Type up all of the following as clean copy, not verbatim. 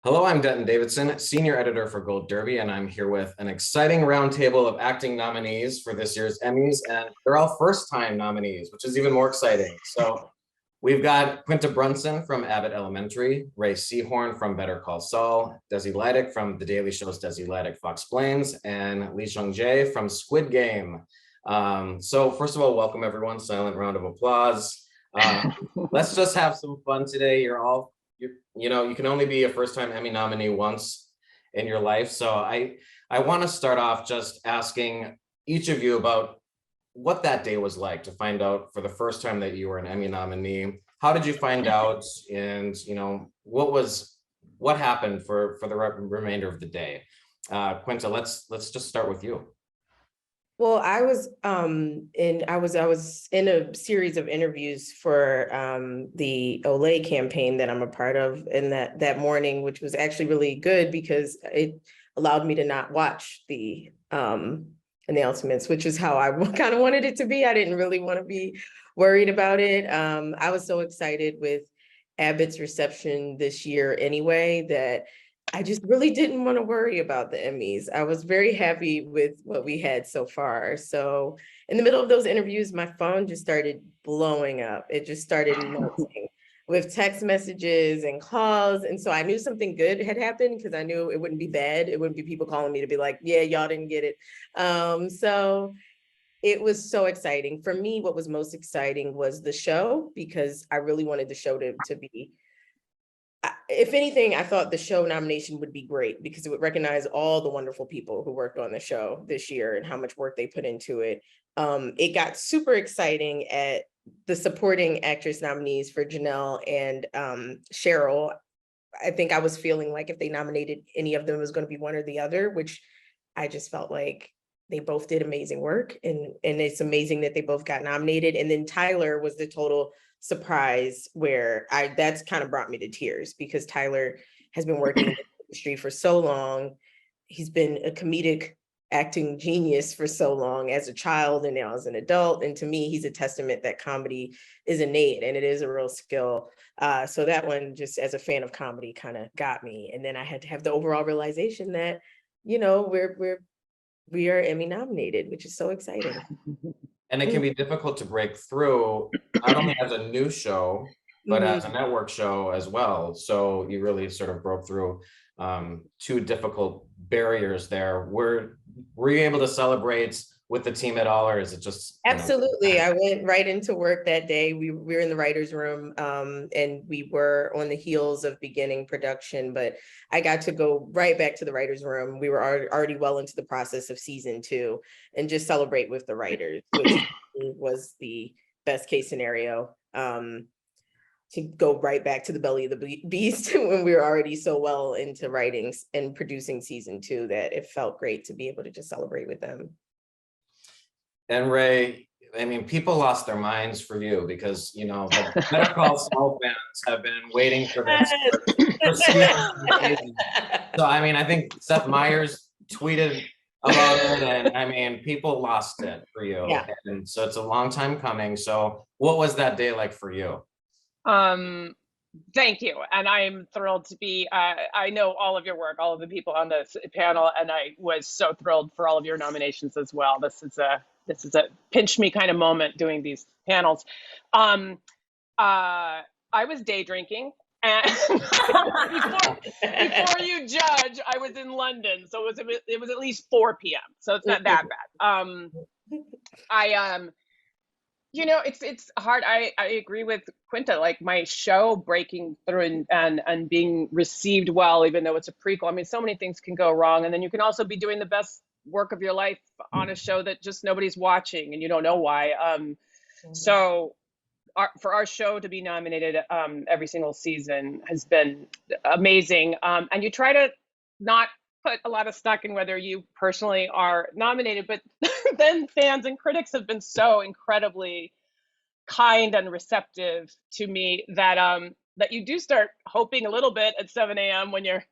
Hello, I'm Denton Davidson, senior editor for Gold Derby, and I'm here with an exciting roundtable of acting nominees for this year's Emmys, and they're all first-time nominees, which is even more exciting. So we've got Quinta Brunson from Abbott Elementary, Rhea Seehorn from Better Call Saul, Desi Lydic from The Daily Show's Desi Lydic Foxplains, and Jung-jae from Squid Game. So first of all, welcome everyone, silent round of applause. Let's just have some fun today. You can only be a first-time Emmy nominee once in your life. So I want to start off just asking each of you about what that day was like to find out for the first time that you were an Emmy nominee. How did you find out? And what happened for the remainder of the day? Quinta, let's just start with you. Well, I was in a series of interviews for the Olay campaign that I'm a part of in that morning, which was actually really good because it allowed me to not watch the announcements, which is how I kind of wanted it to be. I didn't really want to be worried about it. I was so excited with Abbott's reception this year anyway that I just really didn't want to worry about the Emmys. I was very happy with what we had so far. So in the middle of those interviews, my phone just started blowing up. It just started melting with text messages and calls. And so I knew something good had happened because I knew it wouldn't be bad. It wouldn't be people calling me to be like, yeah, y'all didn't get it. So it was so exciting. For me, what was most exciting was the show because I really wanted the show to be, if anything, I thought the show nomination would be great because it would recognize all the wonderful people who worked on the show this year and how much work they put into it. It got super exciting at the supporting actress nominees for Janelle and Cheryl. I think I was feeling like if they nominated any of them, it was going to be one or the other, which I just felt like they both did amazing work. And it's amazing that they both got nominated. And then Tyler was the total surprise where that's kind of brought me to tears because Tyler has been working in the industry for so long. He's been a comedic acting genius for so long as a child and now as an adult. And to me, he's a testament that comedy is innate and it is a real skill. So that one, just as a fan of comedy, kind of got me. And then I had to have the overall realization that, we are Emmy nominated, which is so exciting. And it can be difficult to break through, not only as a new show, but as a network show as well. So you really sort of broke through two difficult barriers there. Were you able to celebrate with the team at all, or is it just absolutely? I went right into work that day. We were in the writer's room and we were on the heels of beginning production, but I got to go right back to the writer's room. We were already well into the process of season 2 and just celebrate with the writers, which was the best case scenario. To go right back to the belly of the beast when we were already so well into writing and producing season 2 that it felt great to be able to just celebrate with them. And Ray, I mean, people lost their minds for you because, the Better Call Saul fans have been waiting for this. So, I mean, I think Seth Meyers tweeted about it, and I mean, people lost it for you. Yeah. And so it's a long time coming. So what was that day like for you? Thank you. And I'm thrilled to be, I know all of your work, all of the people on this panel, and I was so thrilled for all of your nominations as well. This is a pinch me kind of moment doing these panels. I was day drinking and before you judge, I was in London. So it was at least 4 p.m. So it's not that bad. It's hard. I agree with Quinta, like my show breaking through and being received well, even though it's a prequel. I mean, so many things can go wrong. And then you can also be doing the best work of your life on a show that just nobody's watching and you don't know why. So for our show to be nominated every single season has been amazing. And you try to not put a lot of stock in whether you personally are nominated, but then fans and critics have been so incredibly kind and receptive to me that you do start hoping a little bit at 7 a.m. and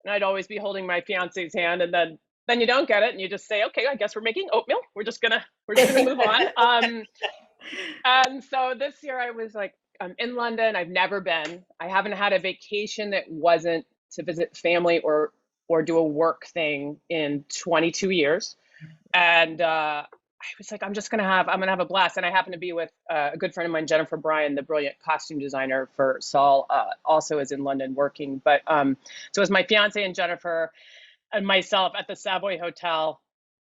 I'd always be holding my fiance's hand, and then you don't get it and you just say, okay, I guess we're making oatmeal. We're just gonna move on. And so this year I was like, I'm in London. I've never been. I haven't had a vacation that wasn't to visit family or do a work thing in 22 years. And I was like, I'm gonna have a blast. And I happened to be with a good friend of mine, Jennifer Bryan, the brilliant costume designer for Saul, also is in London working. But so it was my fiance and Jennifer and myself at the Savoy Hotel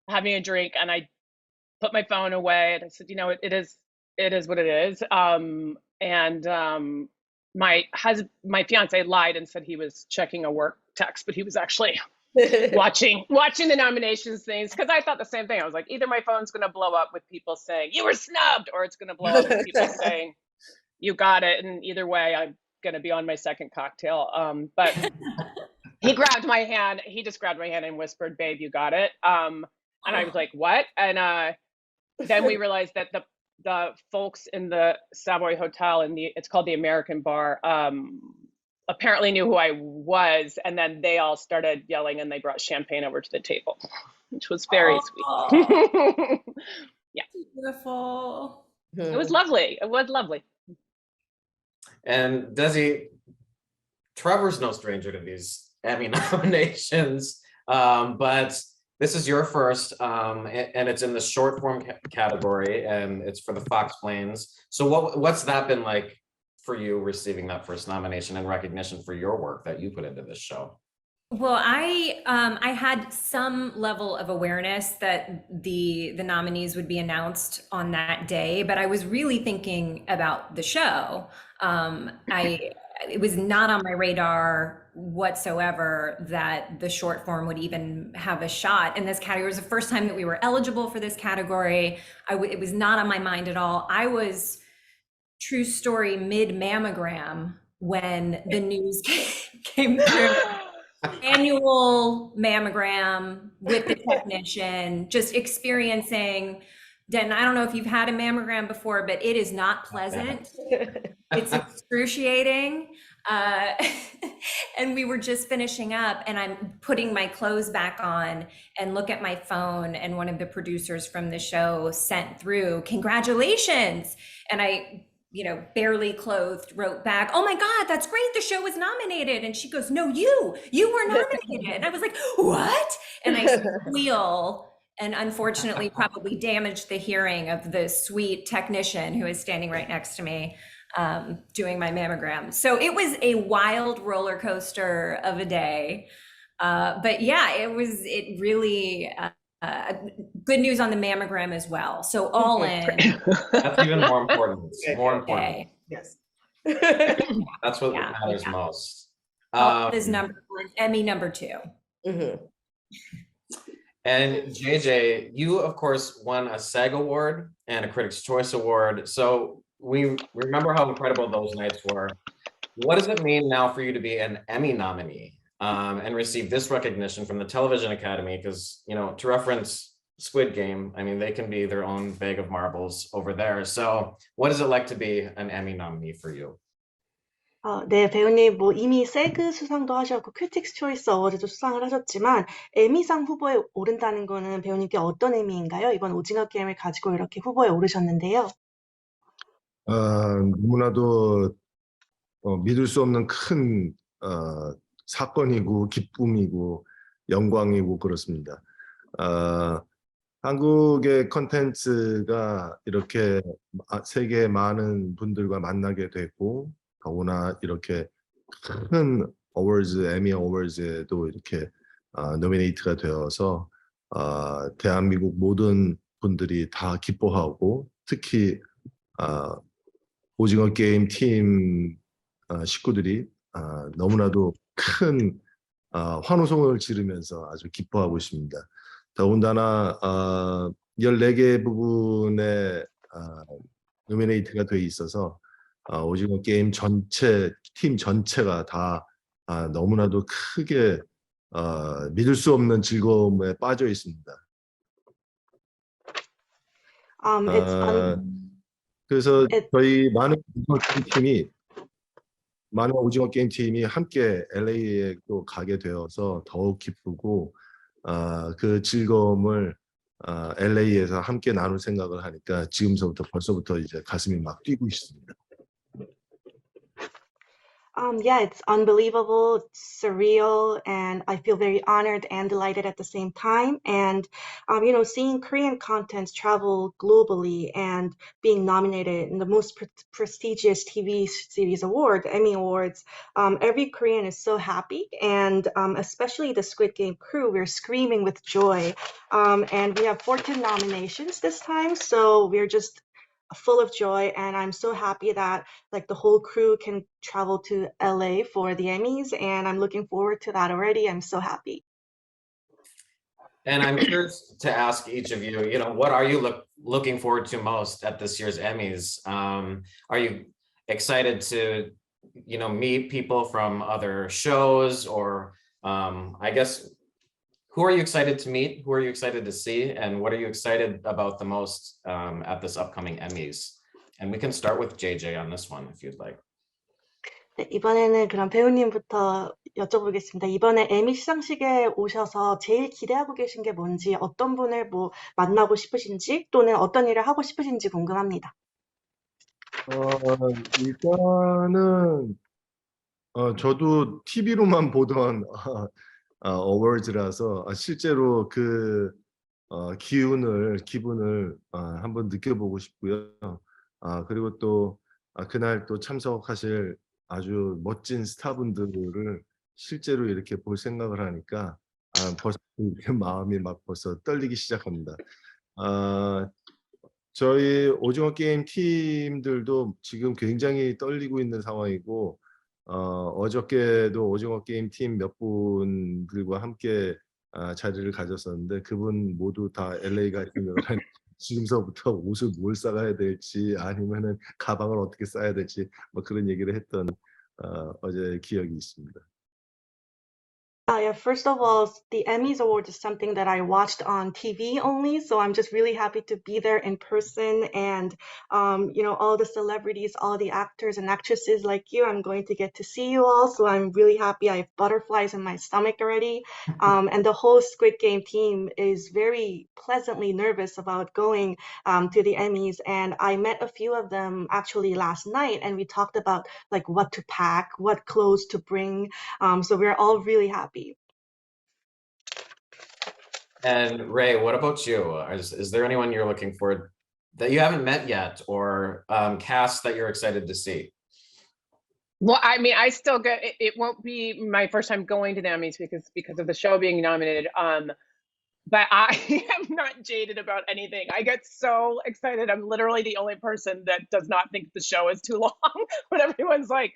having a drink, and I put my phone away and I said, it is what it is. My fiance lied and said he was checking a work text, but he was actually watching the nominations things, because I thought the same thing. I was like, either my phone's going to blow up with people saying you were snubbed, or it's going to blow up with people saying you got it. And either way, I'm going to be on my second cocktail. But he just grabbed my hand and whispered, "Babe, you got it." And I was like, "What?" And then we realized that the folks in the Savoy Hotel it's called the American Bar, apparently knew who I was, and then they all started yelling and they brought champagne over to the table, which was very sweet. Yeah. Beautiful. It was lovely. It was lovely. And Desi, Trevor's no stranger to these Emmy nominations, but this is your first, and it's in the short form category, and it's for the Foxplains. So what's that been like for you, receiving that first nomination and recognition for your work that you put into this show? Well, I had some level of awareness that the nominees would be announced on that day, but I was really thinking about the show. It was not on my radar whatsoever that the short form would even have a shot in this category. It was the first time that we were eligible for this category. It was not on my mind at all. I was, true story, mid-mammogram when the news came through. Annual mammogram with the technician, just experiencing. Denton, I don't know if you've had a mammogram before, but it is not pleasant. It's excruciating. And we were just finishing up, and I'm putting my clothes back on and look at my phone, and one of the producers from the show sent through, "Congratulations." And I, barely clothed, wrote back, "Oh my God, that's great. The show was nominated." And she goes, "No, you were nominated." And I was like, "What?" And I squeal, and unfortunately probably damaged the hearing of the sweet technician who is standing right next to me doing my mammogram. So it was a wild roller coaster of a day. But yeah, it really, good news on the mammogram as well. So all in. That's even more important. More important. Okay. Yes. That's what matters most. This Emmy number 2. Mm-hmm. And JJ, you of course won a SAG award and a Critics' Choice Award. So we remember how incredible those nights were. What does it mean now for you to be an Emmy nominee and receive this recognition from the Television Academy? Because, to reference Squid Game, I mean, they can be their own bag of marbles over there. So what is it like to be an Emmy nominee for you? 네, 배우님, 이미 세그 수상도 하셨고, 크리틱스 초이스 어워드도 수상을 하셨지만, 에미상 후보에 오른다는 거는 배우님께 어떤 의미인가요? 이번 오징어 게임을 가지고 이렇게 후보에 오르셨는데요. 너무나도 믿을 수 없는 큰 사건이고, 기쁨이고, 영광이고, 그렇습니다. 한국의 콘텐츠가 이렇게 세계의 많은 분들과 만나게 되고, 더구나 이렇게 큰 어워즈, 에미 어워즈에도 이렇게 노미네이트가 되어서 대한민국 모든 분들이 다 기뻐하고, 특히 오징어 게임 팀 식구들이 너무나도 큰 환호성을 지르면서 아주 기뻐하고 있습니다. 더군다나 14개 부분에 노미네이트가 돼 있어서 오징어 게임 전체, 팀 전체가 다 너무나도 크게 믿을 수 없는 즐거움에 빠져 있습니다. 그래서 저희 많은 오징어 게임 팀이 함께 LA에 또 가게 되어서 더욱 기쁘고, 그 즐거움을 LA에서 함께 나눌 생각을 하니까 벌써부터 이제 가슴이 막 뛰고 있습니다. Yeah, it's unbelievable, it's surreal, and I feel very honored and delighted at the same time. And, seeing Korean contents travel globally and being nominated in the most prestigious TV series award, Emmy Awards, every Korean is so happy. And especially the Squid Game crew, we're screaming with joy. And we have 14 nominations this time, so we're just full of joy, and I'm so happy that like the whole crew can travel to LA for the Emmys, and I'm looking forward to that already. I'm so happy. And I'm curious to ask each of you, what are you looking forward to most at this year's Emmys? Are you excited to, meet people from other shows, or I guess, who are you excited to meet? Who are you excited to see? And what are you excited about the most at this upcoming Emmys? And we can start with JJ on this one, if you'd like. 네, 이번에는 그럼 배우님부터 여쭤보겠습니다. 이번에 에미 시상식에 오셔서 제일 기대하고 계신 게 뭔지, 어떤 분을 뭐 만나고 싶으신지, 또는 어떤 일을 하고 싶으신지 궁금합니다. 일단은 저도 TV로만 보던 어워즈라서 실제로 그 기분을 한번 느껴보고 싶고요. 그리고 또 그날 또 참석하실 아주 멋진 스타분들을 실제로 이렇게 볼 생각을 하니까 벌써 마음이 막 벌써 떨리기 시작합니다. 저희 오징어 게임 팀들도 지금 굉장히 떨리고 있는 상황이고, 어저께도 오징어 게임 팀 몇 분들과 함께 자리를 가졌었는데, 그분 모두 다 LA가 있으면 지금서부터 옷을 뭘 싸가야 될지, 아니면은 가방을 어떻게 싸야 될지, 뭐 그런 얘기를 했던 어제 기억이 있습니다. Yeah, first of all, the Emmys Award is something that I watched on TV only, so I'm just really happy to be there in person, and all the celebrities, all the actors and actresses like you, I'm going to get to see you all, so I'm really happy. I have butterflies in my stomach already, and the whole Squid Game team is very pleasantly nervous about going to the Emmys, and I met a few of them actually last night, and we talked about like what to pack, what clothes to bring, so we're all really happy. And Ray, what about you? Is there anyone you're looking forward that you haven't met yet, or cast that you're excited to see? Well, I mean, I still get it won't be my first time going to the Emmys because of the show being nominated. But I am not jaded about anything. I get so excited. I'm literally the only person that does not think the show is too long. When everyone's like,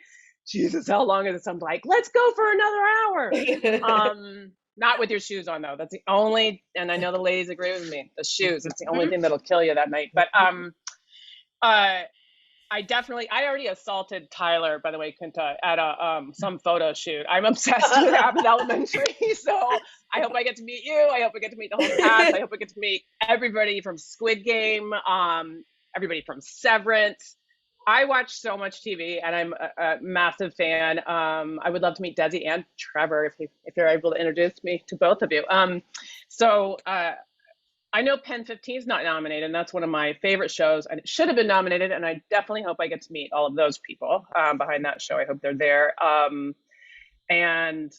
Jesus, how long is this? I'm like, let's go for another hour. Not with your shoes on, though. That's the only, and I know the ladies agree with me, the shoes. It's the only thing that'll kill you that night. But I already assaulted Tyler, by the way, Quinta, at some photo shoot. I'm obsessed with Abbott Elementary, so I hope I get to meet you. I hope I get to meet the whole cast. I hope I get to meet everybody from Squid Game, everybody from Severance. I watch so much TV, and I'm a massive fan. I would love to meet Desi and Trevor if you're able to introduce me to both of you. I know Pen 15 is not nominated, and that's one of my favorite shows, and it should have been nominated, and I definitely hope I get to meet all of those people behind that show. I hope they're there. And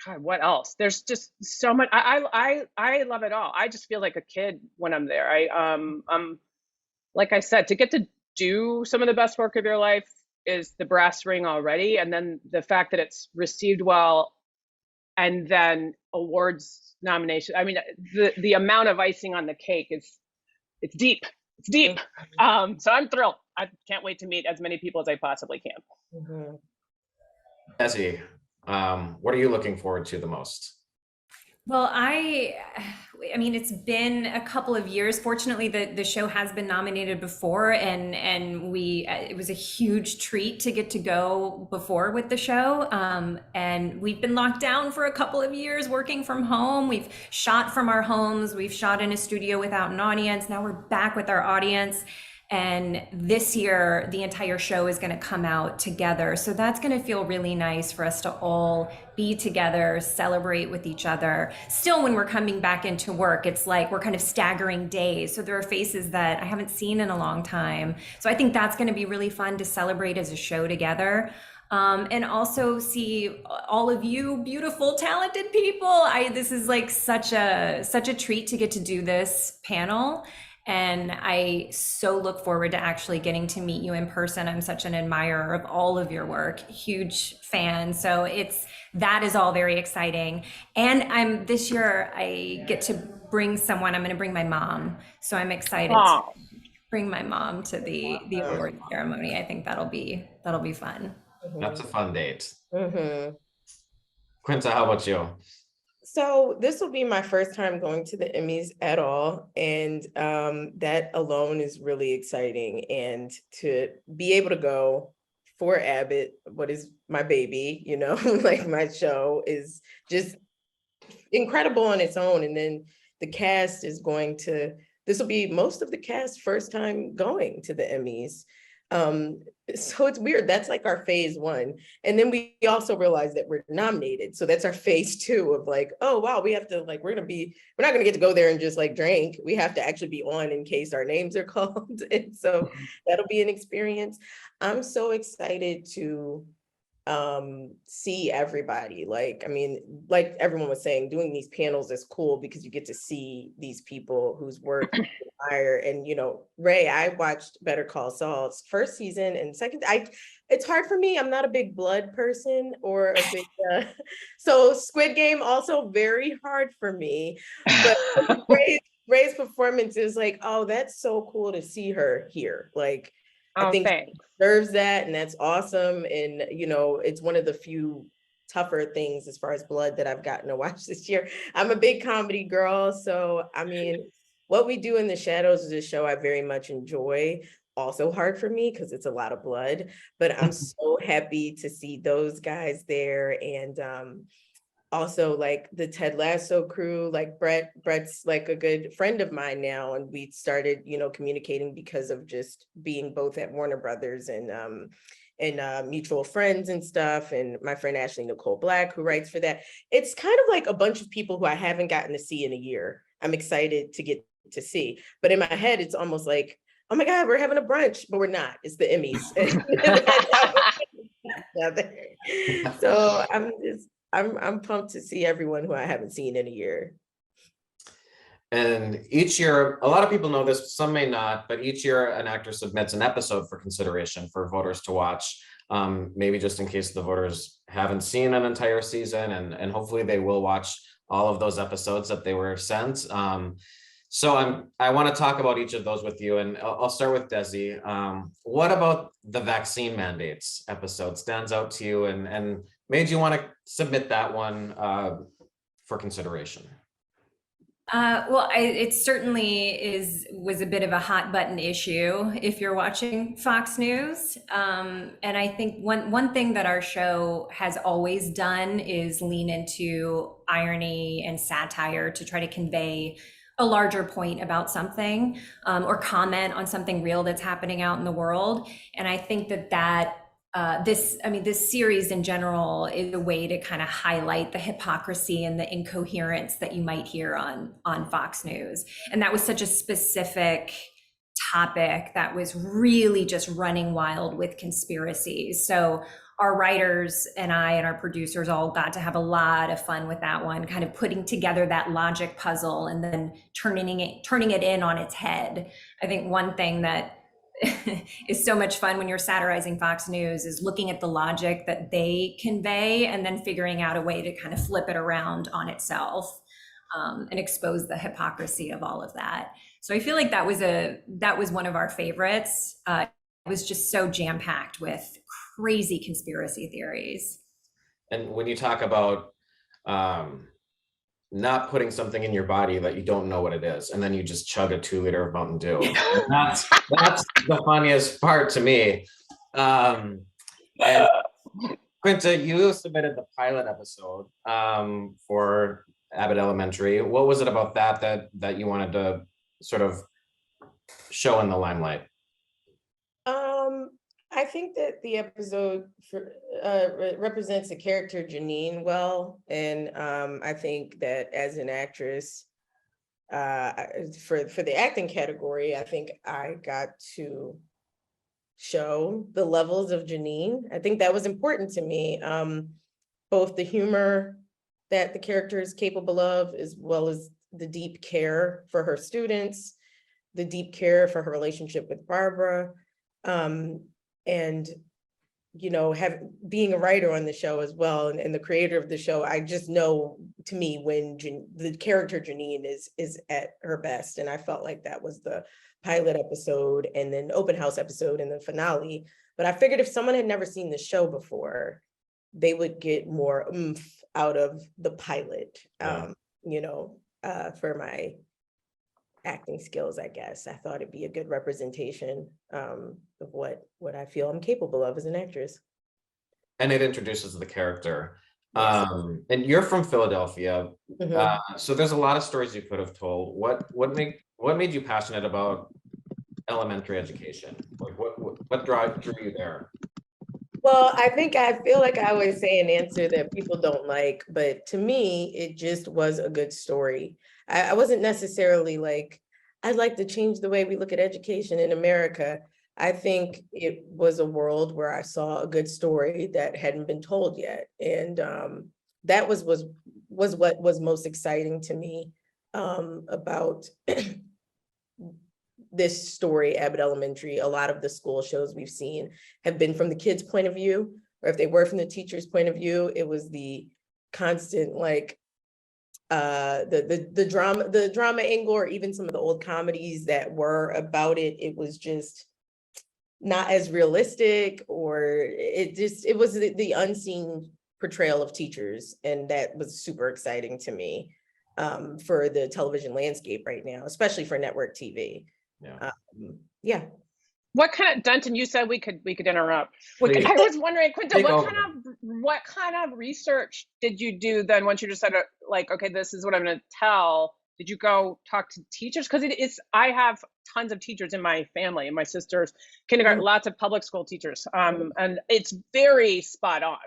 God, what else? There's just so much. I love it all. I just feel like a kid when I'm there. I'm like I said, to get to do some of the best work of your life is the brass ring already, and then the fact that it's received well, and then awards nomination. I mean, the amount of icing on the cake it's deep. It's deep. So I'm thrilled. I can't wait to meet as many people as I possibly can. Desi, what are you looking forward to the most? Well, I mean, it's been a couple of years. Fortunately, the show has been nominated before, and it was a huge treat to get to go before with the show. And we've been locked down for a couple of years working from home. We've shot from our homes. We've shot in a studio without an audience. Now we're back with our audience. And this year, the entire show is going to come out together. So that's going to feel really nice for us to all be together, celebrate with each other. Still, when we're coming back into work, it's like we're kind of staggering days. So there are faces that I haven't seen in a long time. So I think that's going to be really fun to celebrate as a show together. and also see all of you beautiful, talented people. This is like such a treat to get to do this panel. And I so look forward to actually getting to meet you in person. I'm such an admirer of all of your work, huge fan. So that is all very exciting. And this year I get to bring someone. I'm going to bring my mom. So I'm excited to bring my mom to the award ceremony. I think that'll be fun. That's a fun date. Mhm. Quinta, how about you? So this will be my first time going to the Emmys at all. And that alone is really exciting. And to be able to go for Abbott, what is my baby, like my show is just incredible on its own. And then the cast is this will be most of the cast first time going to the Emmys. So it's weird. That's like our phase one. And then we also realize that we're nominated. So that's our phase two of like, oh, wow, we have to we're not going to get to go there and just drink. We have to actually be on in case our names are called. And so that'll be an experience. I'm so excited to see everybody. Like everyone was saying, doing these panels is cool because you get to see these people whose work you admire. And Ray, I watched Better Call Saul's first season and second. It's hard for me. I'm not a big blood person or a big so Squid Game also very hard for me. But Ray's performance is oh, that's so cool to see her here. I think thanks. she deserves that, and that's awesome. And it's one of the few tougher things as far as blood that I've gotten to watch this year. I'm a big comedy girl, so I mean, what we do in the shadows is a show I very much enjoy. Also hard for me because it's a lot of blood, but I'm so happy to see those guys there. And also the Ted Lasso crew, Brett's a good friend of mine now. And we started, communicating because of just being both at Warner Brothers and mutual friends and stuff. And my friend, Ashley Nicole Black, who writes for that. It's kind of a bunch of people who I haven't gotten to see in a year. I'm excited to get to see, but in my head, it's almost oh my God, we're having a brunch, but we're not. It's the Emmys. So I'm pumped to see everyone who I haven't seen in a year. And each year, a lot of people know this, some may not, but each year an actor submits an episode for consideration for voters to watch, maybe just in case the voters haven't seen an entire season, and hopefully they will watch all of those episodes that they were sent. So I want to talk about each of those with you, and I'll start with Desi. What about the vaccine mandates episode stands out to you and made you want to submit that one for consideration? Well, it certainly was a bit of a hot button issue if you're watching Fox News. And I think one thing that our show has always done is lean into irony and satire to try to convey a larger point about something, or comment on something real that's happening out in the world. And I think this series in general is a way to kind of highlight the hypocrisy and the incoherence that you might hear on Fox News. And that was such a specific topic that was really just running wild with conspiracies. So our writers and I and our producers all got to have a lot of fun with that one, kind of putting together that logic puzzle and then turning it in on its head. I think one thing that is so much fun when you're satirizing Fox News is looking at the logic that they convey and then figuring out a way to kind of flip it around on itself, and expose the hypocrisy of all of that. So I feel like that was one of our favorites. It was just so jam-packed with crazy conspiracy theories. And when you talk about not putting something in your body that you don't know what it is, and then you just chug a 2-liter of Mountain Dew, that's the funniest part to me. And Quinta, you submitted the pilot episode for Abbott Elementary. What was it about that you wanted to sort of show in the limelight? I think that the episode represents the character Janine well, and I think that as an actress, for the acting category, I think I got to show the levels of Janine. I think that was important to me. Both the humor that the character is capable of, as well as the deep care for her students, the deep care for her relationship with Barbara, and being a writer on the show as well, and the creator of the show, I just know, to me, when the character Janine is at her best, and I felt like that was the pilot episode, and then open house episode, and the finale. But I figured if someone had never seen the show before, they would get more oomph out of the pilot, for my acting skills, I guess. I thought it'd be a good representation of what I feel I'm capable of as an actress. And it introduces the character. Yes. And you're from Philadelphia, Mhm. so there's a lot of stories you could have told. What made you passionate about elementary education? Like what drew you there? Well, I feel like I always say an answer that people don't like, but to me, it just was a good story. I wasn't necessarily like, I'd like to change the way we look at education in America. I think it was a world where I saw a good story that hadn't been told yet. And that was what was most exciting to me about this story, Abbott Elementary. A lot of the school shows we've seen have been from the kids' point of view, or if they were from the teacher's point of view, it was the constant the drama angle, or even some of the old comedies that were about it. It was just not as realistic, or it was the unseen portrayal of teachers, and that was super exciting to me for the television landscape right now, especially for network TV. Yeah. What kind of, Denton, you said we could interrupt. Please. I was wondering, Quinta, Take what kind of research did you do then once you decided, like, okay, this is what I'm going to tell? Did you go talk to teachers? Because I have tons of teachers in my family, and my sister's kindergarten, lots of public school teachers, and it's very spot on.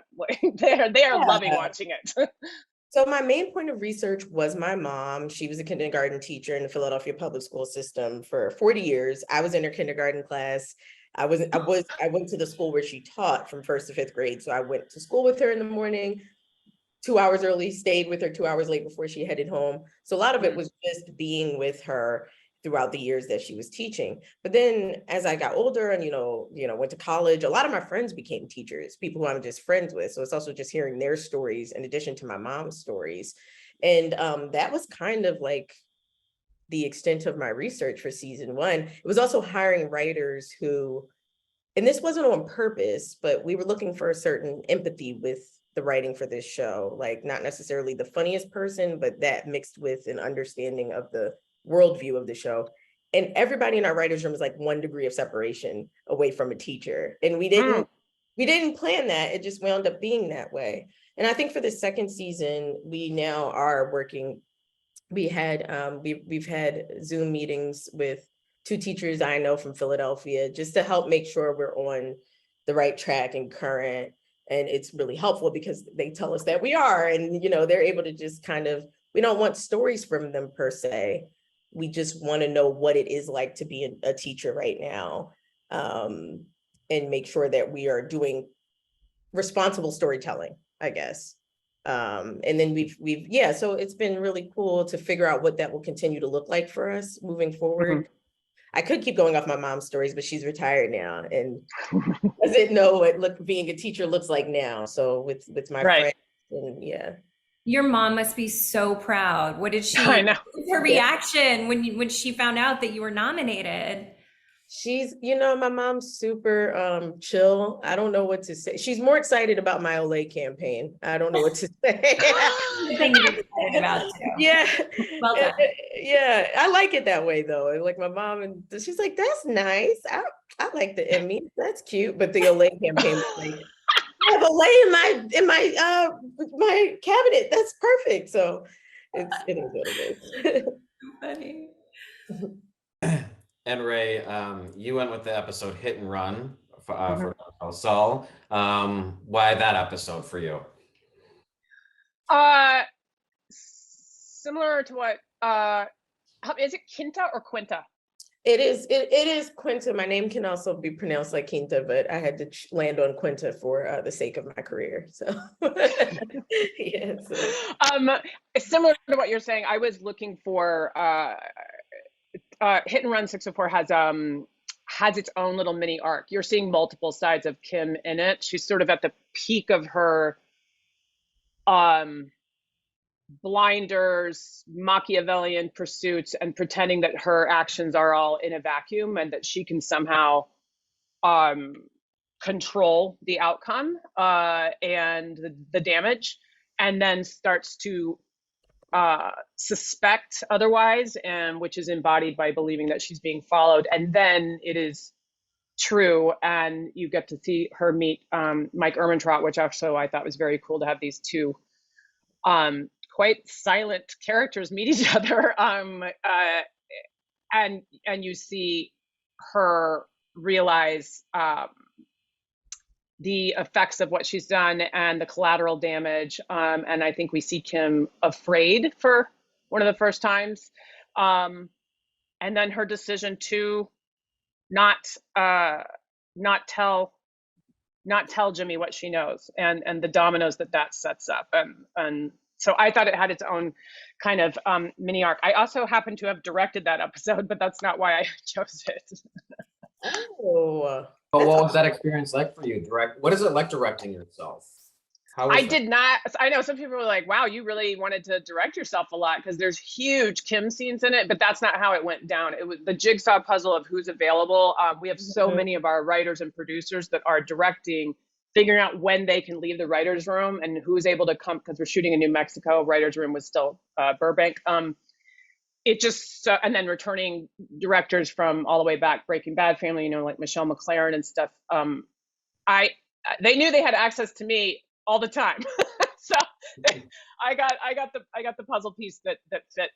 They are loving watching it. So my main point of research was my mom. She was a kindergarten teacher in the Philadelphia public school system for 40 years. I was in her kindergarten class. I went to the school where she taught from 1st to 5th grade. So I went to school with her in the morning, 2 hours early, stayed with her 2 hours late before she headed home. So a lot of it was just being with her throughout the years that she was teaching. But then as I got older and, went to college, a lot of my friends became teachers, people who I'm just friends with. So it's also just hearing their stories in addition to my mom's stories. And that was kind of like the extent of my research for season 1. It was also hiring writers who, and this wasn't on purpose, but we were looking for a certain empathy with the writing for this show, like not necessarily the funniest person, but that mixed with an understanding of the worldview of the show. And everybody in our writers' room is like 1 degree of separation away from a teacher. And we didn't plan that. It just wound up being that way. And I think for the second season, we now are working. We've had Zoom meetings with 2 teachers I know from Philadelphia, just to help make sure we're on the right track and current. And it's really helpful because they tell us that we are, and they're able to just kind of, we don't want stories from them per se. We just want to know what it is like to be a teacher right now, and make sure that we are doing responsible storytelling, I guess. And then so it's been really cool to figure out what that will continue to look like for us moving forward. I could keep going off my mom's stories, but she's retired now and doesn't know what being a teacher looks like now. So with my friends, and Your mom must be so proud. What did she? I know. What was her reaction when she found out that you were nominated? She's, my mom's super chill. I don't know what to say. She's more excited about my Olay campaign. I don't know what to say. Yeah. Well done. Yeah, I like it that way though. Like my mom, and she's like, that's nice. I like the Emmy. That's cute. But the Olay campaign was like, I have Olay in my cabinet. That's perfect. So it is what it is. Funny. And Ray, you went with the episode Hit and Run for Call Saul. Why that episode for you? Similar to what, is it Quinta or Quinta? It is Quinta. My name can also be pronounced like Quinta, but I had to land on Quinta for the sake of my career. So yeah. Similar to what you're saying, I was looking for Hit and Run 604 has its own little mini arc. You're seeing multiple sides of Kim in it. She's sort of at the peak of her blinders, Machiavellian pursuits, and pretending that her actions are all in a vacuum and that she can somehow control the outcome and the damage, and then starts to suspect otherwise, and which is embodied by believing that she's being followed, and then it is true, and you get to see her meet Mike Ehrmantraut, which also I thought was very cool to have these two quite silent characters meet each other, and you see her realize the effects of what she's done and the collateral damage, and I think we see Kim afraid for one of the first times, and then her decision to not tell Jimmy what she knows, and the dominoes that sets up, and so I thought it had its own kind of mini arc. I also happen to have directed that episode, but that's not why I chose it. Oh, But what was that experience like for you? What is it like directing yourself? I did not. I know some people were like, wow, you really wanted to direct yourself a lot, because there's huge Kim scenes in it, but that's not how it went down. It was the jigsaw puzzle of who's available. We have so many of our writers and producers that are directing, figuring out when they can leave the writer's room and who's able to come, because we're shooting in New Mexico. Writer's room was still Burbank. It just, and then returning directors from all the way back, Breaking Bad family, like Michelle McLaren and stuff. They knew they had access to me all the time. So I got the puzzle piece that fit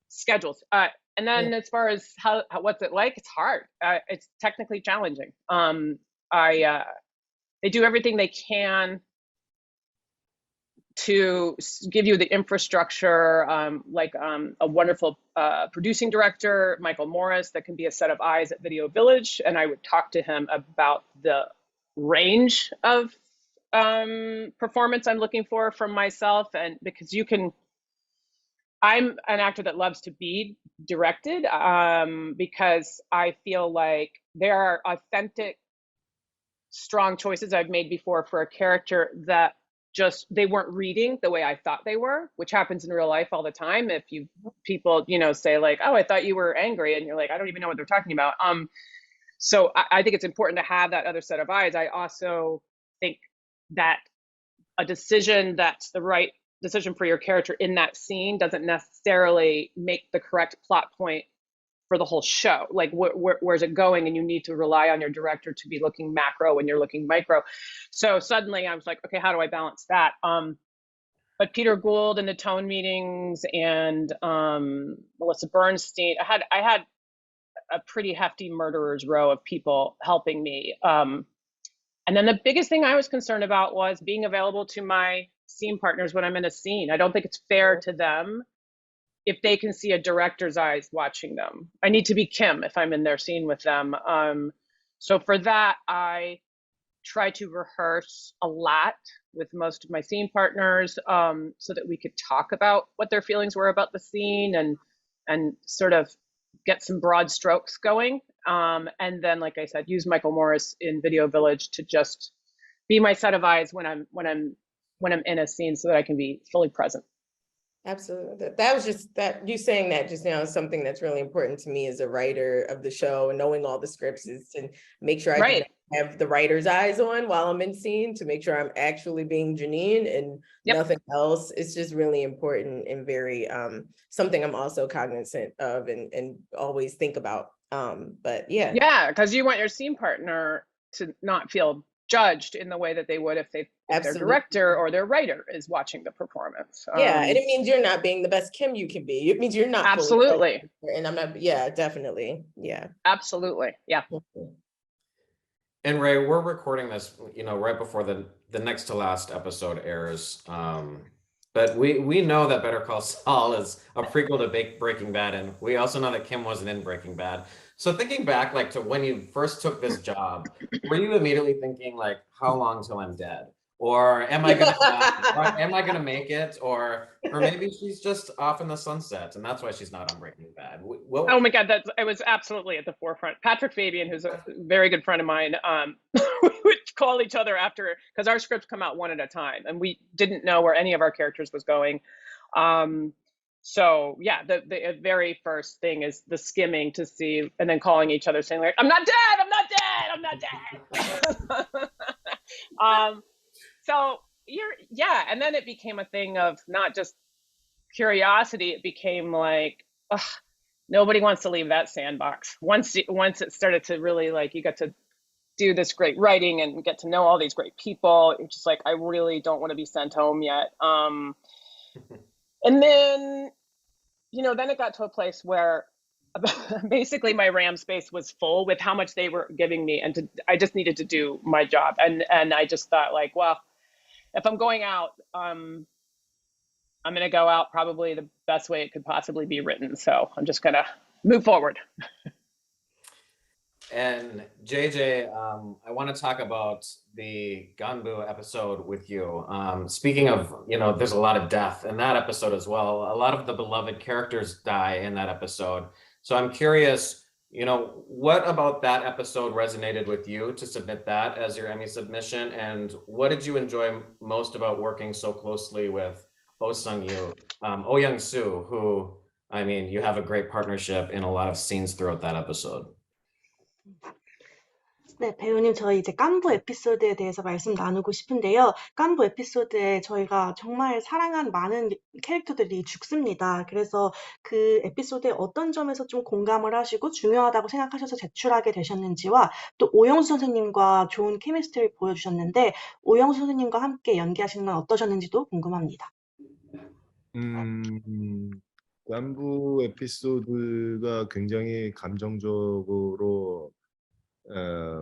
schedules. And then as far as how what's it like, it's hard. It's technically challenging. They do everything they can to give you the infrastructure, like a wonderful producing director, Michael Morris, that can be a set of eyes at Video Village. And I would talk to him about the range of performance I'm looking for from myself. And because I'm an actor that loves to be directed, because I feel like there are authentic, strong choices I've made before for a character that they weren't reading the way I thought they were, which happens in real life all the time. If people say like, oh, I thought you were angry, and you're like, I don't even know what they're talking about. So I think it's important to have that other set of eyes. I also think that a decision that's the right decision for your character in that scene doesn't necessarily make the correct plot point for the whole show. Like where's it going? And you need to rely on your director to be looking macro when you're looking micro. So suddenly I was like, okay, how do I balance that? But Peter Gould in the tone meetings, and Melissa Bernstein, I had a pretty hefty murderer's row of people helping me. And then the biggest thing I was concerned about was being available to my scene partners when I'm in a scene. I don't think it's fair to them if they can see a director's eyes watching them. I need to be Kim if I'm in their scene with them. So for that, I try to rehearse a lot with most of my scene partners, so that we could talk about what their feelings were about the scene and sort of get some broad strokes going. And then, like I said, use Michael Morris in Video Village to just be my set of eyes when I'm in a scene, so that I can be fully present. Absolutely. That was just that you saying that just now is something that's really important to me as a writer of the show, and knowing all the scripts is to make sure I can have the writer's eyes on while I'm in scene, to make sure I'm actually being Janine and nothing else. It's just really important and very something I'm also cognizant of and always think about. But yeah, because you want your scene partner to not feel judged in the way that they would if their director or their writer is watching the performance. And it means you're not being the best Kim you can be. It means you're not absolutely. And I'm not. Definitely. Absolutely. And Ray, we're recording this, right before the next to last episode airs. But we know that Better Call Saul is a prequel to Breaking Bad, and we also know that Kim wasn't in Breaking Bad. So thinking back, like to when you first took this job, were you immediately thinking like, how long till I'm dead? Or am I gonna die? Or am I gonna make it? Or maybe she's just off in the sunset, and that's why she's not on Breaking Bad. Oh my God, I was absolutely at the forefront. Patrick Fabian, who's a very good friend of mine, we would call each other after, because our scripts come out one at a time, and we didn't know where any of our characters was going. So yeah, the very first thing is the skimming to see, and then calling each other saying like, I'm not dead, I'm not dead, I'm not dead. So yeah, and then it became a thing of not just curiosity, it became like, ugh, nobody wants to leave that sandbox. Once it started to really like, you got to do this great writing and get to know all these great people, it's just like, I really don't want to be sent home yet. And then, then it got to a place where basically my RAM space was full with how much they were giving me, and I just needed to do my job. And I just thought like, well, if I'm going out, I'm going to go out probably the best way it could possibly be written. So I'm just going to move forward. And JJ, I want to talk about the Ganbu episode with you. Speaking of, there's a lot of death in that episode as well. A lot of the beloved characters die in that episode. So I'm curious, what about that episode resonated with you to submit that as your Emmy submission? And what did you enjoy most about working so closely with Oh Young-soo, who, you have a great partnership in a lot of scenes throughout that episode? 네, 배우님, 저희 이제 깐부 에피소드에 대해서 말씀 나누고 싶은데요. 깐부 에피소드에 저희가 정말 사랑한 많은 캐릭터들이 죽습니다. 그래서 그 에피소드의 어떤 점에서 좀 공감을 하시고 중요하다고 생각하셔서 제출하게 되셨는지와 또 오영수 선생님과 좋은 케미스트리를 보여주셨는데 오영수 선생님과 함께 연기하시는 건 어떠셨는지도 궁금합니다. 깐부 에피소드가 굉장히 감정적으로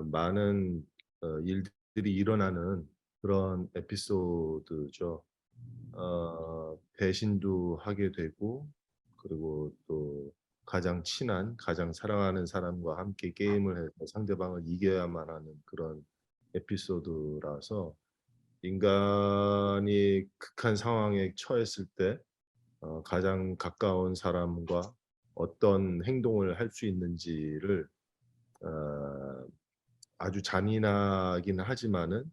많은 일들이 일어나는 그런 에피소드죠. 배신도 하게 되고, 그리고 또 가장 친한, 가장 사랑하는 사람과 함께 게임을 해서 상대방을 이겨야만 하는 그런 에피소드라서 인간이 극한 상황에 처했을 때 가장 가까운 사람과 어떤 행동을 할 수 있는지를 아주 잔인하긴 하지만은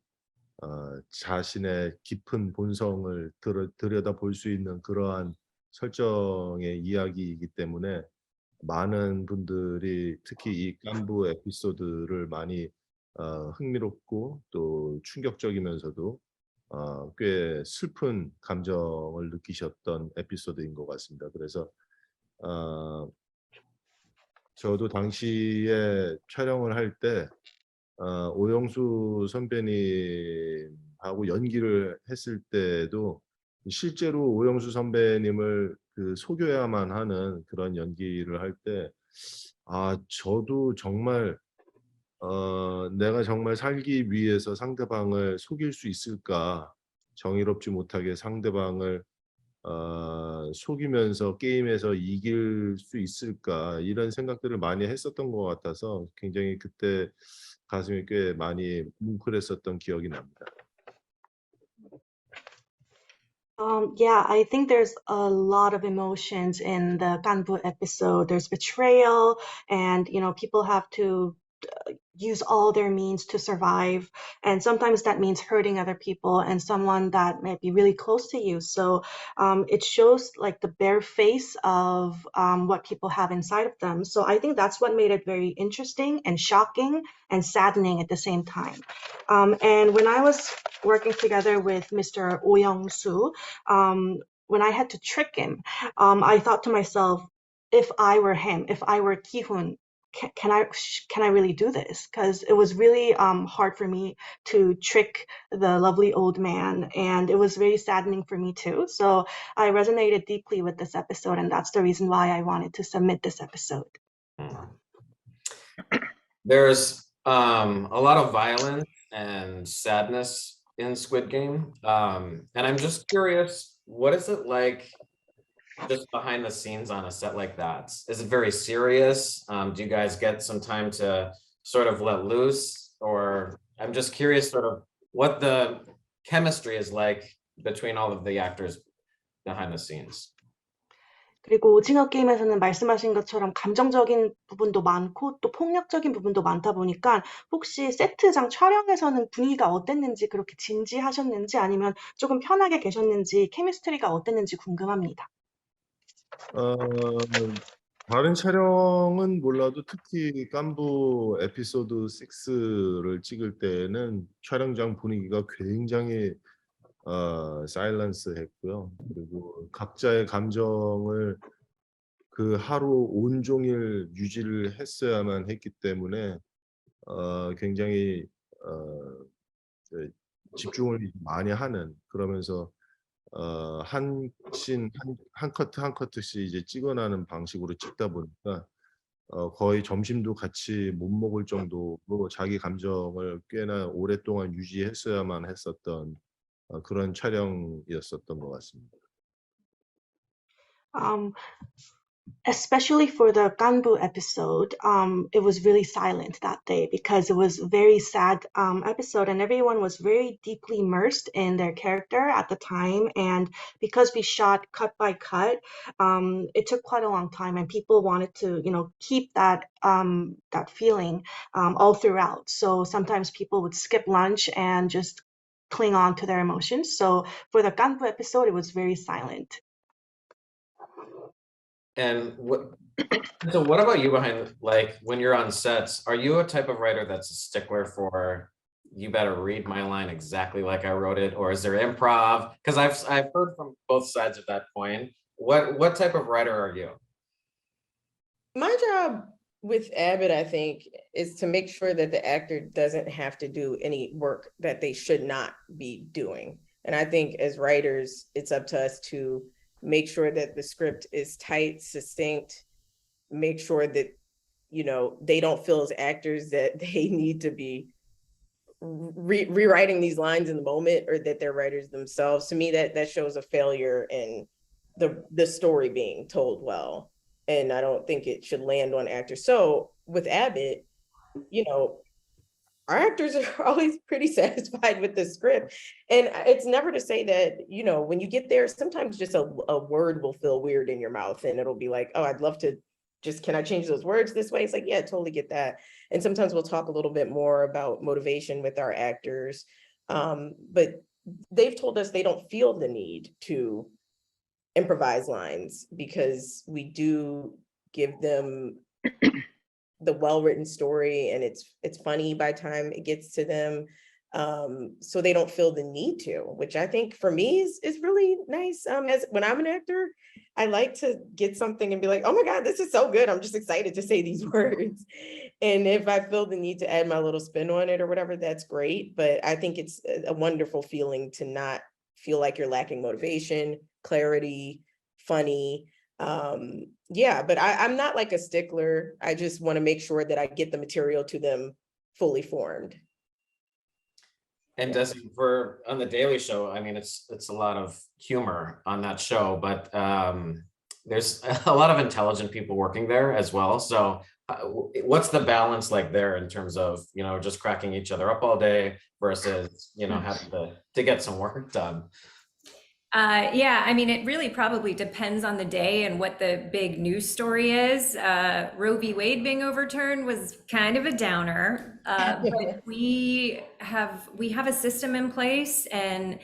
자신의 깊은 본성을 들여다볼 수 있는 그러한 설정의 이야기이기 때문에 많은 분들이 특히 이 깐부 에피소드를 많이 흥미롭고 또 충격적이면서도 꽤 슬픈 감정을 느끼셨던 에피소드인 것 같습니다. 그래서 저도 당시에 촬영을 할 때 오영수 선배님하고 연기를 했을 때도 실제로 오영수 선배님을 속여야만 하는 그런 연기를 할 때 저도 정말 내가 정말 살기 위해서 상대방을 속일 수 있을까? 정의롭지 못하게 상대방을 속이면서 게임에서 이길 수 있을까? 이런 생각들을 많이 했었던 것 같아서 굉장히 그때 가슴이 꽤 많이 뭉클했었던 기억이 납니다. Yeah, I think there's a lot of emotions in the Ganbu episode. There's betrayal, and people have to use all their means to survive, and sometimes that means hurting other people and someone that may be really close to you. So it shows like the bare face of what people have inside of them. So I think that's what made it very interesting and shocking and saddening at the same time. And when I was working together with Mr. Oh Young-soo, when I had to trick him, I thought to myself, if I were him, if I were Ki-hoon, can I really do this? Because it was really hard for me to trick the lovely old man, and it was very saddening for me too. So I resonated deeply with this episode, and that's the reason why I wanted to submit this episode. There's a lot of violence and sadness in Squid Game, and I'm just curious, what is it like just behind the scenes on a set like that? Is it very serious? Do you guys get some time to sort of let loose? Or I'm just curious sort of what the chemistry is like between all of the actors behind the scenes. 그리고 오징어 게임에서는 말씀하신 것처럼 감정적인 부분도 많고 또 폭력적인 부분도 많다 보니까 혹시 세트장 촬영에서는 분위기가 어땠는지 그렇게 진지하셨는지 아니면 조금 편하게 계셨는지 케미스트리가 어땠는지 궁금합니다. 어, 다른 촬영은 몰라도 특히 깐부 에피소드 6를 찍을 때는 촬영장 분위기가 굉장히 사일런스 했고요. 그리고 각자의 감정을 그 하루 온종일 유지를 했어야만 했기 때문에 굉장히 집중을 많이 하는, 그러면서 한 씬, 한 커트 한 커트씩 이제 찍어나는 방식으로 찍다 보니까 거의 점심도 같이 못 먹을 정도로 자기 감정을 꽤나 오랫동안 유지했어야만 했었던 그런 촬영이었었던 것 같습니다. Especially for the Ganbu episode, it was really silent that day because it was a very sad episode and everyone was very deeply immersed in their character at the time. And because we shot cut by cut, it took quite a long time and people wanted to, keep that that feeling all throughout. So sometimes people would skip lunch and just cling on to their emotions. So for the Ganbu episode, it was very silent. And so what about you behind, like when you're on sets, are you a type of writer that's a stickler for, you better read my line exactly like I wrote it, or is there improv? Because I've heard from both sides at that point. What type of writer are you? My job with Abbott, I think, is to make sure that the actor doesn't have to do any work that they should not be doing. And I think as writers, it's up to us to make sure that the script is tight, succinct, make sure that, they don't feel as actors that they need to be rewriting these lines in the moment, or that they're writers themselves. To me, that shows a failure in the story being told well. And I don't think it should land on actors. So with Abbott, our actors are always pretty satisfied with the script. And it's never to say that, when you get there, sometimes just a word will feel weird in your mouth and it'll be like, oh, I'd love to can I change those words this way? It's like, yeah, totally get that. And sometimes we'll talk a little bit more about motivation with our actors. But they've told us they don't feel the need to improvise lines because we do give them the well-written story and it's funny by the time it gets to them. So they don't feel the need to, which I think for me is really nice. As when I'm an actor, I like to get something and be like, oh my God, this is so good. I'm just excited to say these words. And if I feel the need to add my little spin on it or whatever, that's great. But I think it's a wonderful feeling to not feel like you're lacking motivation, clarity, funny. Yeah, but I'm not like a stickler. I just want to make sure that I get the material to them fully formed. And Desi, on the Daily Show, I mean, it's a lot of humor on that show, but there's a lot of intelligent people working there as well. So what's the balance like there in terms of, just cracking each other up all day versus, having to get some work done? Yeah, I mean, it really probably depends on the day and what the big news story is. Roe v. Wade being overturned was kind of a downer, but we have a system in place, and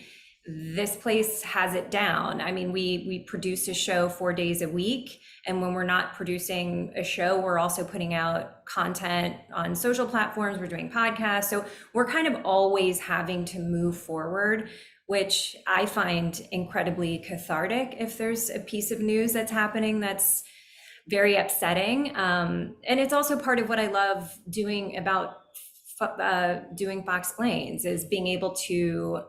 this place has it down. I mean, we produce a show 4 days a week, and when we're not producing a show, we're also putting out content on social platforms. We're doing podcasts, so we're kind of always having to move forward, which I find incredibly cathartic if there's a piece of news that's happening that's very upsetting. And it's also part of what I love doing about doing Foxplains, is being able to,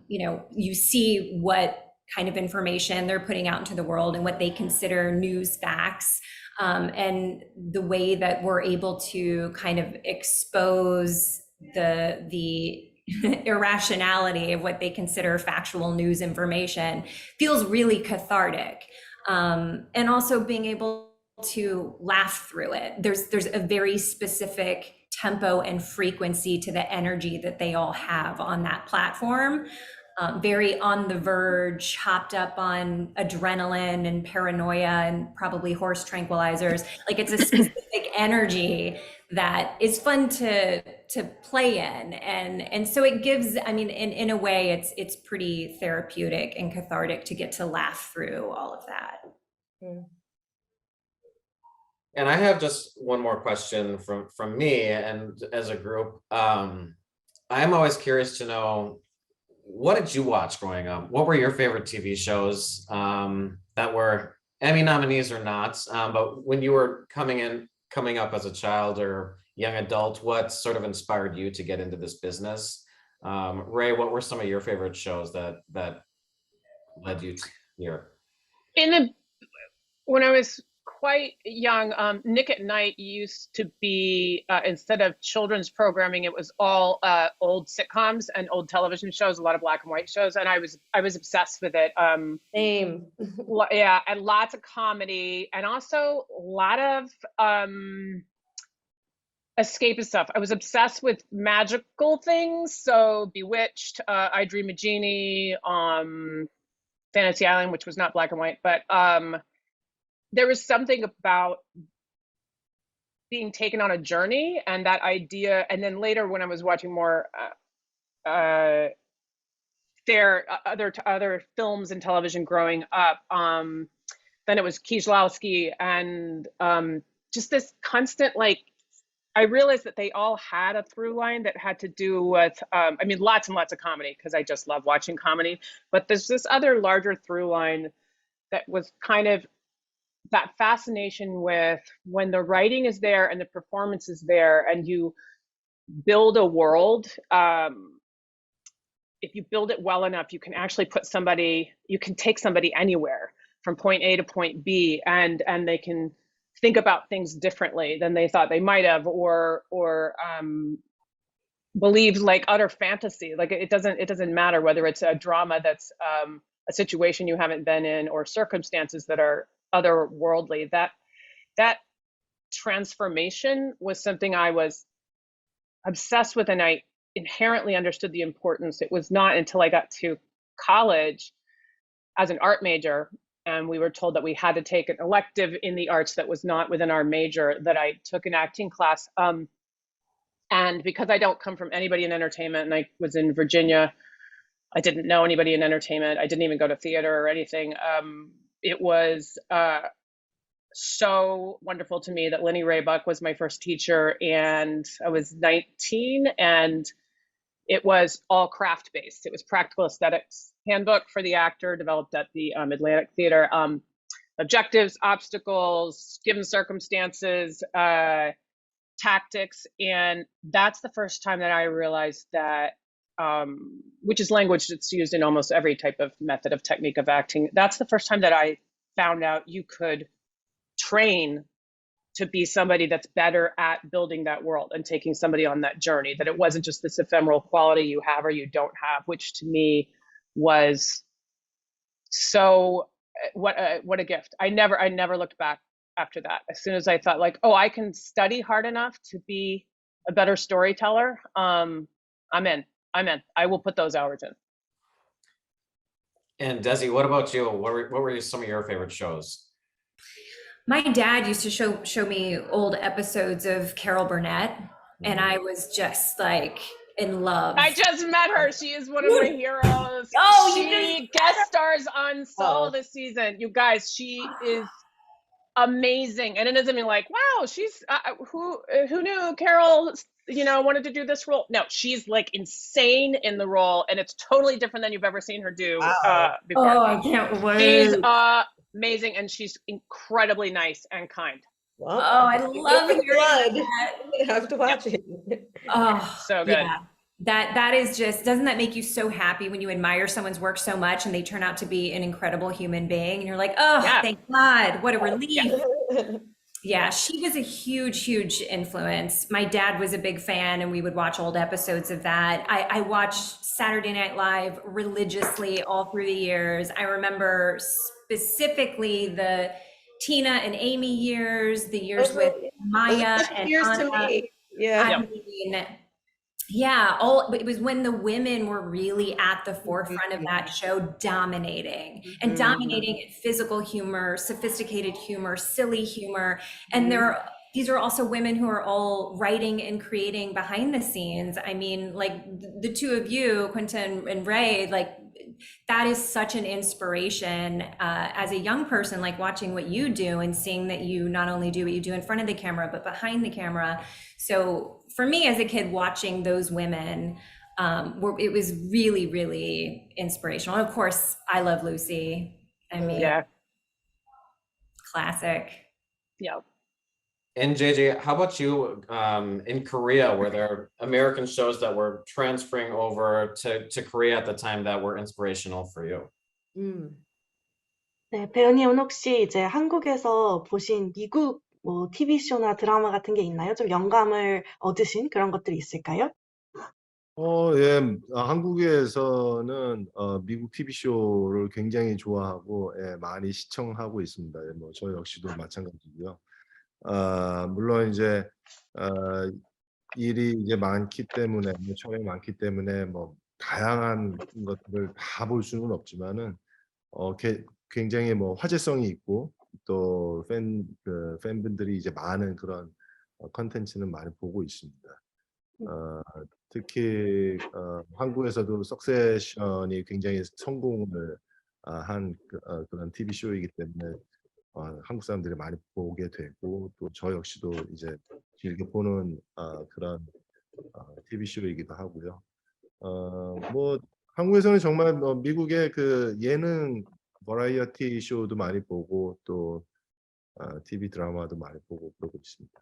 you see what kind of information they're putting out into the world and what they consider news facts, and the way that we're able to kind of expose the irrationality of what they consider factual news information feels really cathartic. And also being able to laugh through it. There's a very specific tempo and frequency to the energy that they all have on that platform. Very on the verge, hopped up on adrenaline and paranoia and probably horse tranquilizers. Like, it's a specific energy that is fun to play in. And so it gives, I mean, in a way, it's pretty therapeutic and cathartic to get to laugh through all of that. And I have just one more question from me and as a group. I'm always curious to know, what did you watch growing up? What were your favorite TV shows that were Emmy nominees or not? But when you were coming up as a child or young adult, what sort of inspired you to get into this business? Ray, what were some of your favorite shows that led you to here? When I was quite young, Nick at Night used to be, instead of children's programming, it was all old sitcoms and old television shows, a lot of black and white shows, and I was obsessed with it. Same. Yeah, and lots of comedy, and also a lot of escapist stuff. I was obsessed with magical things, so Bewitched, I Dream a Genie, Fantasy Island, which was not black and white, but there was something about being taken on a journey and that idea. And then later, when I was watching more other films and television growing up, then it was Kieślowski and just this constant, like, I realized that they all had a through line that had to do with, I mean, lots and lots of comedy, because I just love watching comedy, but there's this other larger through line that was kind of that fascination with when the writing is there and the performance is there and you build a world. If you build it well enough, you can actually you can take somebody anywhere from point A to point B, and they can think about things differently than they thought they might have, or believe like utter fantasy. Like, it doesn't matter whether it's a drama that's a situation you haven't been in or circumstances that are otherworldly. That transformation was something I was obsessed with, and I inherently understood the importance. It was not until I got to college as an art major, and we were told that we had to take an elective in the arts that was not within our major, that I took an acting class. And because I don't come from anybody in entertainment, and I was in Virginia, I didn't know anybody in entertainment. I didn't even go to theater or anything. It was so wonderful to me that Lenny Raybuck was my first teacher, and I was 19, and it was all craft based. It was practical aesthetics handbook for the actor, developed at the Atlantic Theater. Objectives, obstacles, given circumstances, tactics, and that's the first time that I realized that, which is language that's used in almost every type of method of technique of acting. That's the first time that I found out you could train to be somebody that's better at building that world and taking somebody on that journey, that it wasn't just this ephemeral quality you have or you don't have, which to me was so, what a gift. I never looked back after that. As soon as I thought, like, oh, I can study hard enough to be a better storyteller, I'm in. I will put those hours in. And Desi, what about you? What were some of your favorite shows? My dad used to show me old episodes of Carol Burnett, and I was just like in love. I just met her. She is one of my heroes. Oh, she guest stars on Saul this season. You guys, she is amazing. And it doesn't mean like, wow, she's who knew Carol, wanted to do this role. No, she's like insane in the role, and it's totally different than you've ever seen her do before. Oh, I can't wait. She's amazing, and she's incredibly nice and kind. Well, I love hearing that. You have to watch it. Oh, so good. Yeah. That is just, doesn't that make you so happy when you admire someone's work so much and they turn out to be an incredible human being, and you're like, oh, yeah. Thank God, what a relief. Yeah. Yeah, she was a huge influence. My dad was a big fan, and we would watch old episodes of that. I watched Saturday Night Live religiously all through the years. I remember specifically the Tina and Amy years, the years Those with were Maya and years to Anna. me. Yeah. I Yep. mean, yeah, it was when the women were really at the forefront of that show, dominating and dominating in physical humor, sophisticated humor, silly humor. And these are also women who are all writing and creating behind the scenes. I mean, like the two of you, Quinta and Ray, like that is such an inspiration as a young person, like watching what you do and seeing that you not only do what you do in front of the camera, but behind the camera. So for me as a kid, watching those women, it was really inspirational. And of course, I Love Lucy. I mean, Yeah. classic. Yeah. And JJ, how about you? In Korea, were there American shows that were transferring over to Korea at the time that were inspirational for you? 네, 배우님은 혹시 이제 한국에서 보신 미국 뭐 TV쇼나 드라마 같은 게 있나요? 좀 영감을 얻으신 그런 것들이 있을까요? 예, 한국에서는 미국 TV쇼를 굉장히 좋아하고 예, 많이 시청하고 있습니다. 예, 뭐 저 역시도 마찬가지고요. 물론 이제 일이 이제 많기 때문에 촬영이 많기 때문에 뭐 다양한 것들을 다 볼 수는 없지만은 굉장히 뭐 화제성이 있고 또 팬분들이 이제 많은 그런 컨텐츠는 많이 보고 있습니다. 특히 한국에서도 석세션이 굉장히 성공을 한 그런 TV 쇼이기 때문에 한국 사람들이 많이 보게 되고 또 저 역시도 이제 즐겨 보는 그런 TV 쇼이기도 하고요. 뭐 한국에서는 정말 미국의 그 예능 버라이어티 쇼도 많이 보고 또 TV 드라마도 많이 보고 그러고 있습니다.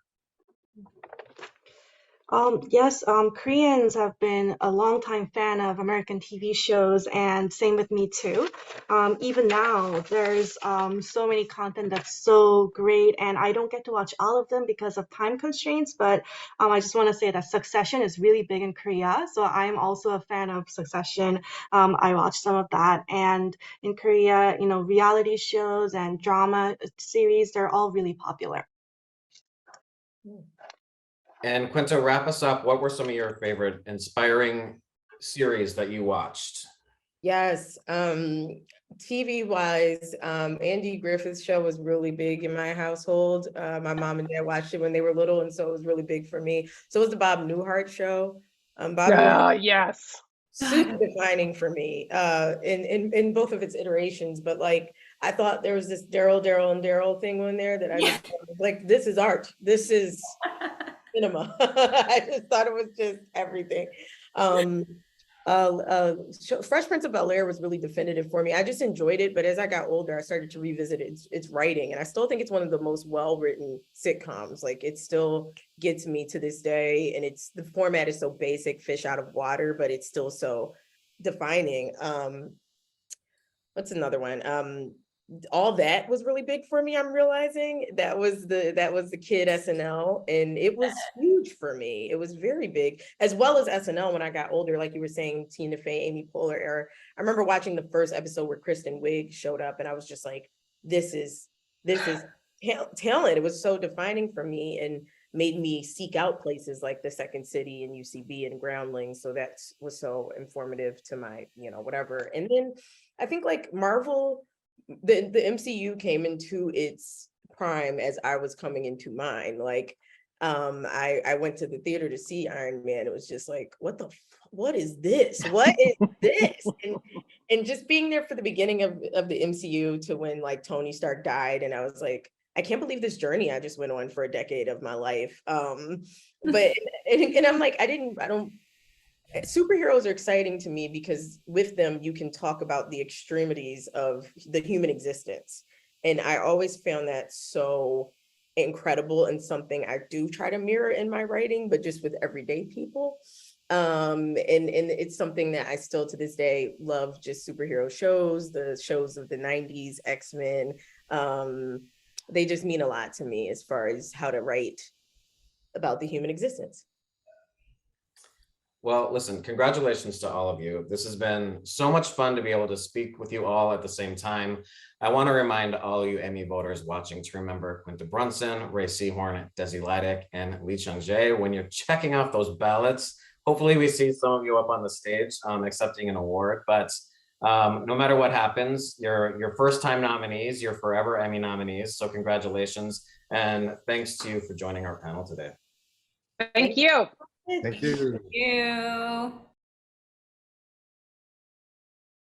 Yes, Koreans have been a longtime fan of American TV shows, and same with me too. Even now, there's so many content that's so great, and I don't get to watch all of them because of time constraints, but I just want to say that Succession is really big in Korea, so I'm also a fan of Succession. I watched some of that, and in Korea, you know, reality shows and drama series, they're all really popular. And Quinta, wrap us up. What were some of your favorite inspiring series that you watched? Yes, TV wise, Andy Griffith's show was really big in my household. My mom and dad watched it when they were little, and so it was really big for me. So was the Bob Newhart show. Bob Newhart, Yes. super defining for me, in both of its iterations. But like, I thought there was this Daryl thing on there that I was like, this is art. This is cinema. I just thought it was just everything. Fresh Prince of Bel-Air was really definitive for me. I just enjoyed it, but as I got older, I started to revisit its writing, and I still think it's one of the most well-written sitcoms. Like, it still gets me to this day, and the format is so basic, fish out of water, but it's still so defining. What's another one? All That was really big for me. I'm realizing that was the kid SNL, and it was huge for me. It was very big, as well as SNL when I got older, like you were saying, Tina Fey, Amy Poehler era. I remember watching the first episode where Kristen Wiig showed up, and I was just like, this is talent. It was so defining for me and made me seek out places like the Second City and UCB and Groundlings. So that was so informative to my, whatever. And then I think like Marvel, the MCU came into its prime as I was coming into mine. Like, I went to the theater to see Iron Man. It was just like, what is this? What is this? And just being there for the beginning of the MCU to when like Tony Stark died, and I was like, I can't believe this journey I just went on for a decade of my life. But and I'm like, superheroes are exciting to me because with them, you can talk about the extremities of the human existence. And I always found that so incredible and something I do try to mirror in my writing, but just with everyday people. And it's something that I still to this day love, just superhero shows, the shows of the 90s, X-Men, they just mean a lot to me as far as how to write about the human existence. Well, listen, congratulations to all of you. This has been so much fun to be able to speak with you all at the same time. I want to remind all you Emmy voters watching to remember Quinta Brunson, Rhea Seehorn, Desi Lydic, and Jung-jae when you're checking off those ballots. Hopefully we see some of you up on the stage accepting an award, but no matter what happens, your first time nominees, you're forever Emmy nominees. So congratulations. And thanks to you for joining our panel today. Thank you. Thank you. Thank you.